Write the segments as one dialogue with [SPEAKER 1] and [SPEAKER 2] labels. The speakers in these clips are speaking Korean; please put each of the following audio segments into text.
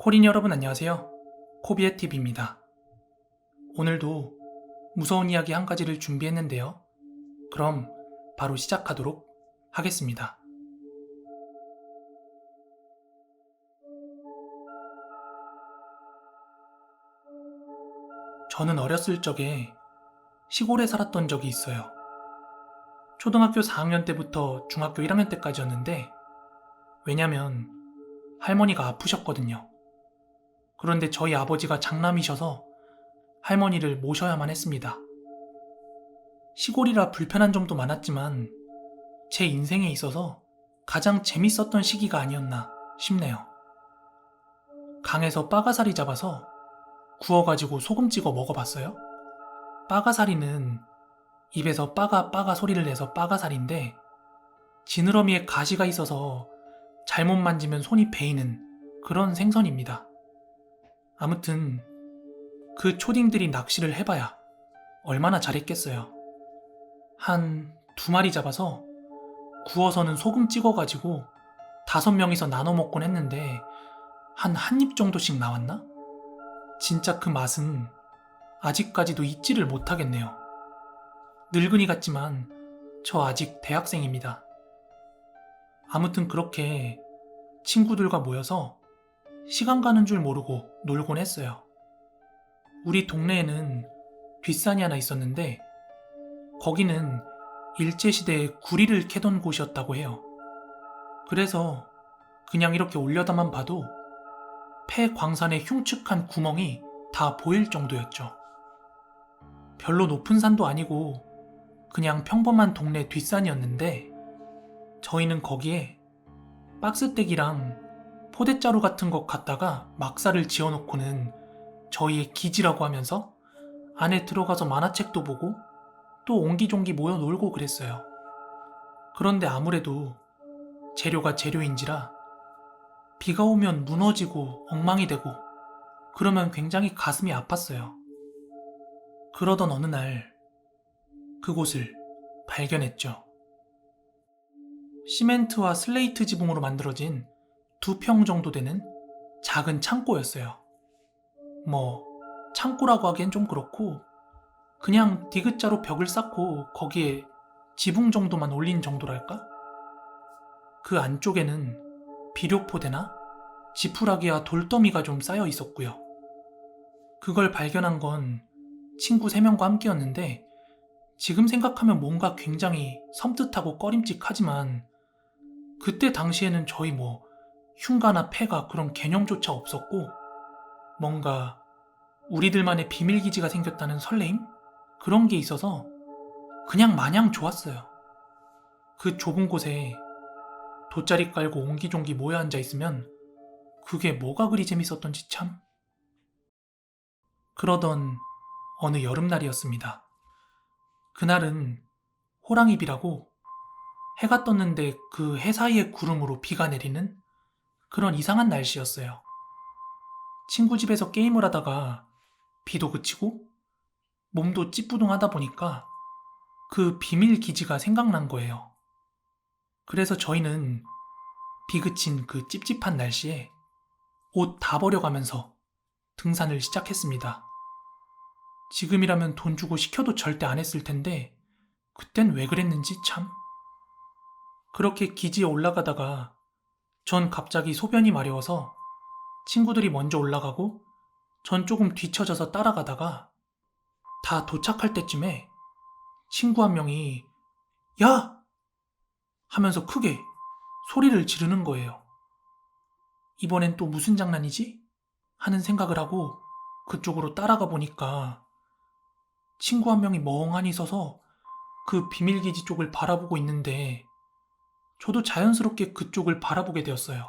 [SPEAKER 1] 코린 여러분 안녕하세요. 코비의 팁입니다. 오늘도 무서운 이야기 한 가지를 준비했는데요. 그럼 바로 시작하도록 하겠습니다. 저는 어렸을 적에 시골에 살았던 적이 있어요. 초등학교 4학년 때부터 중학교 1학년 때까지였는데, 왜냐면 할머니가 아프셨거든요. 그런데 저희 아버지가 장남이셔서 할머니를 모셔야만 했습니다. 시골이라 불편한 점도 많았지만 제 인생에 있어서 가장 재밌었던 시기가 아니었나 싶네요. 강에서 빠가사리 잡아서 구워가지고 소금 찍어 먹어봤어요? 빠가사리는 입에서 빠가 소리를 내서 빠가사리인데, 지느러미에 가시가 있어서 잘못 만지면 손이 베이는 그런 생선입니다. 아무튼 그 초딩들이 낚시를 해봐야 얼마나 잘했겠어요. 한 2마리 잡아서 구워서는 소금 찍어가지고 5명이서 나눠 먹곤 했는데 한 입 정도씩 나왔나? 진짜 그 맛은 아직까지도 잊지를 못하겠네요. 늙은이 같지만 저 아직 대학생입니다. 아무튼 그렇게 친구들과 모여서 시간 가는 줄 모르고 놀곤 했어요. 우리 동네에는 뒷산이 하나 있었는데 거기는 일제시대에 구리를 캐던 곳이었다고 해요. 그래서 그냥 이렇게 올려다만 봐도 폐광산의 흉측한 구멍이 다 보일 정도였죠. 별로 높은 산도 아니고 그냥 평범한 동네 뒷산이었는데, 저희는 거기에 박스떼기랑 포대자루 같은 것 갖다가 막사를 지어놓고는 저희의 기지라고 하면서 안에 들어가서 만화책도 보고 또 옹기종기 모여 놀고 그랬어요. 그런데 아무래도 재료가 재료인지라 비가 오면 무너지고 엉망이 되고 그러면 굉장히 가슴이 아팠어요. 그러던 어느 날 그곳을 발견했죠. 시멘트와 슬레이트 지붕으로 만들어진 2평 정도 되는 작은 창고였어요. 창고라고 하기엔 좀 그렇고 그냥 디귿자로 벽을 쌓고 거기에 지붕 정도만 올린 정도랄까? 그 안쪽에는 비료포대나 지푸라기와 돌더미가 좀 쌓여 있었고요. 그걸 발견한 건 친구 3명과 함께였는데, 지금 생각하면 뭔가 굉장히 섬뜩하고 꺼림칙하지만 그때 당시에는 저희 흉가나 폐가 그런 개념조차 없었고, 뭔가 우리들만의 비밀기지가 생겼다는 설레임? 그런 게 있어서 그냥 마냥 좋았어요. 그 좁은 곳에 돗자리 깔고 옹기종기 모여 앉아 있으면 그게 뭐가 그리 재밌었던지 참. 그러던 어느 여름날이었습니다. 그날은 호랑이비라고 해가 떴는데 그 해 사이의 구름으로 비가 내리는 그런 이상한 날씨였어요. 친구 집에서 게임을 하다가 비도 그치고 몸도 찌뿌둥하다 보니까 그 비밀 기지가 생각난 거예요. 그래서 저희는 비 그친 그 찝찝한 날씨에 옷 다 버려가면서 등산을 시작했습니다. 지금이라면 돈 주고 시켜도 절대 안 했을 텐데 그땐 왜 그랬는지 참. 그렇게 기지에 올라가다가 전 갑자기 소변이 마려워서 친구들이 먼저 올라가고 전 조금 뒤처져서 따라가다가 다 도착할 때쯤에 친구 한 명이 "야!" 하면서 크게 소리를 지르는 거예요. 이번엔 또 무슨 장난이지? 하는 생각을 하고 그쪽으로 따라가 보니까 친구 한 명이 멍하니 서서 그 비밀기지 쪽을 바라보고 있는데, 저도 자연스럽게 그쪽을 바라보게 되었어요.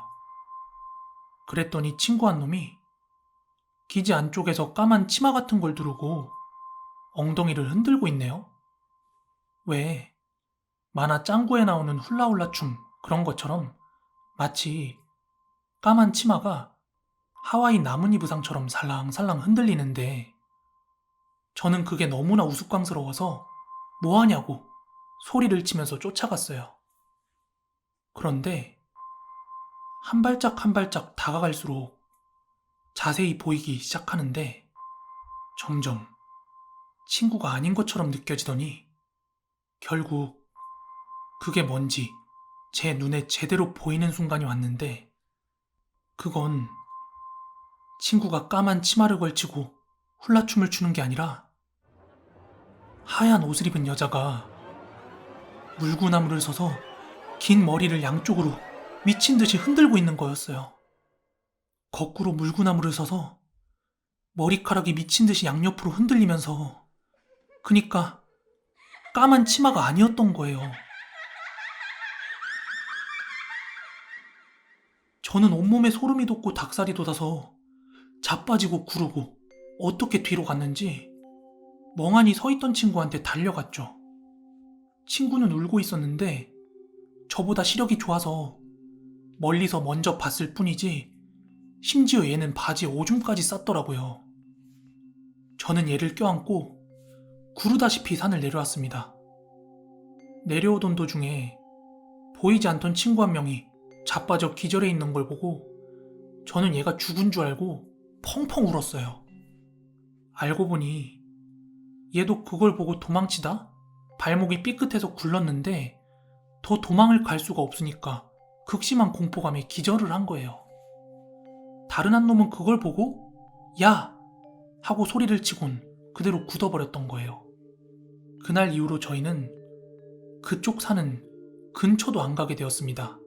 [SPEAKER 1] 그랬더니 친구 한 놈이 기지 안쪽에서 까만 치마 같은 걸 두르고 엉덩이를 흔들고 있네요. 왜 만화 짱구에 나오는 훌라훌라 춤 그런 것처럼 마치 까만 치마가 하와이 나뭇잎 의상처럼 살랑살랑 흔들리는데, 저는 그게 너무나 우스꽝스러워서 뭐하냐고 소리를 치면서 쫓아갔어요. 그런데 한 발짝 한 발짝 다가갈수록 자세히 보이기 시작하는데 점점 친구가 아닌 것처럼 느껴지더니 결국 그게 뭔지 제 눈에 제대로 보이는 순간이 왔는데 그건 친구가 까만 치마를 걸치고 훌라춤을 추는 게 아니라 하얀 옷을 입은 여자가 물구나무를 서서 긴 머리를 양쪽으로 미친 듯이 흔들고 있는 거였어요. 거꾸로 물구나무를 서서 머리카락이 미친 듯이 양옆으로 흔들리면서 그니까 까만 치마가 아니었던 거예요. 저는 온몸에 소름이 돋고 닭살이 돋아서 자빠지고 구르고 어떻게 뒤로 갔는지 멍하니 서 있던 친구한테 달려갔죠. 친구는 울고 있었는데 저보다 시력이 좋아서 멀리서 먼저 봤을 뿐이지 심지어 얘는 바지에 오줌까지 쌌더라고요. 저는 얘를 껴안고 구르다시피 산을 내려왔습니다. 내려오던 도중에 보이지 않던 친구 한 명이 자빠져 기절해 있는 걸 보고 저는 얘가 죽은 줄 알고 펑펑 울었어요. 알고 보니 얘도 그걸 보고 도망치다 발목이 삐끗해서 굴렀는데 더 도망을 갈 수가 없으니까 극심한 공포감에 기절을 한 거예요. 다른 한 놈은 그걸 보고 야! 하고 소리를 치곤 그대로 굳어버렸던 거예요. 그날 이후로 저희는 그쪽 산은 근처도 안 가게 되었습니다.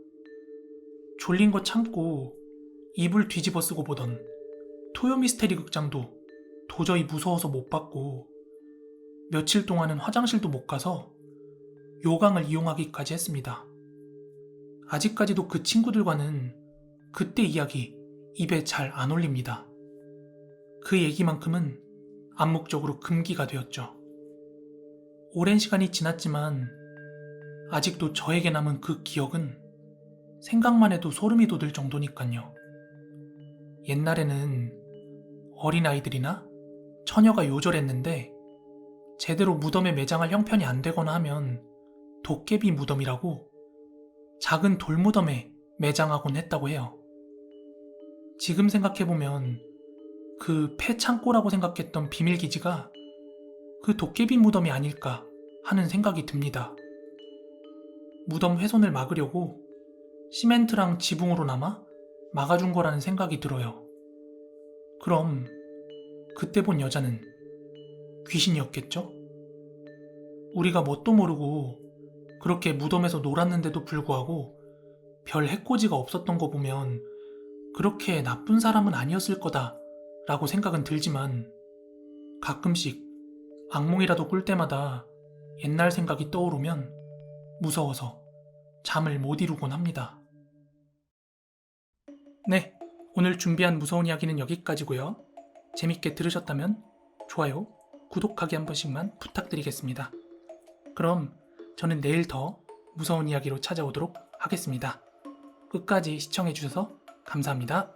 [SPEAKER 1] 졸린 거 참고 이불 뒤집어 쓰고 보던 토요미스테리 극장도 도저히 무서워서 못 봤고 며칠 동안은 화장실도 못 가서 요강을 이용하기까지 했습니다. 아직까지도 그 친구들과는 그때 이야기 입에 잘 안 올립니다. 그 얘기만큼은 암묵적으로 금기가 되었죠. 오랜 시간이 지났지만 아직도 저에게 남은 그 기억은 생각만 해도 소름이 돋을 정도니까요. 옛날에는 어린아이들이나 처녀가 요절했는데 제대로 무덤에 매장할 형편이 안 되거나 하면 도깨비 무덤이라고 작은 돌무덤에 매장하곤 했다고 해요. 지금 생각해보면 그 폐창고라고 생각했던 비밀기지가 그 도깨비 무덤이 아닐까 하는 생각이 듭니다. 무덤 훼손을 막으려고 시멘트랑 지붕으로나마 막아준 거라는 생각이 들어요. 그럼 그때 본 여자는 귀신이었겠죠? 우리가 뭣도 모르고 그렇게 무덤에서 놀았는데도 불구하고 별 해코지가 없었던 거 보면 그렇게 나쁜 사람은 아니었을 거다 라고 생각은 들지만 가끔씩 악몽이라도 꿀 때마다 옛날 생각이 떠오르면 무서워서 잠을 못 이루곤 합니다. 네, 오늘 준비한 무서운 이야기는 여기까지고요. 재밌게 들으셨다면 좋아요, 구독하기 한 번씩만 부탁드리겠습니다. 그럼 저는 내일 더 무서운 이야기로 찾아오도록 하겠습니다. 끝까지 시청해주셔서 감사합니다.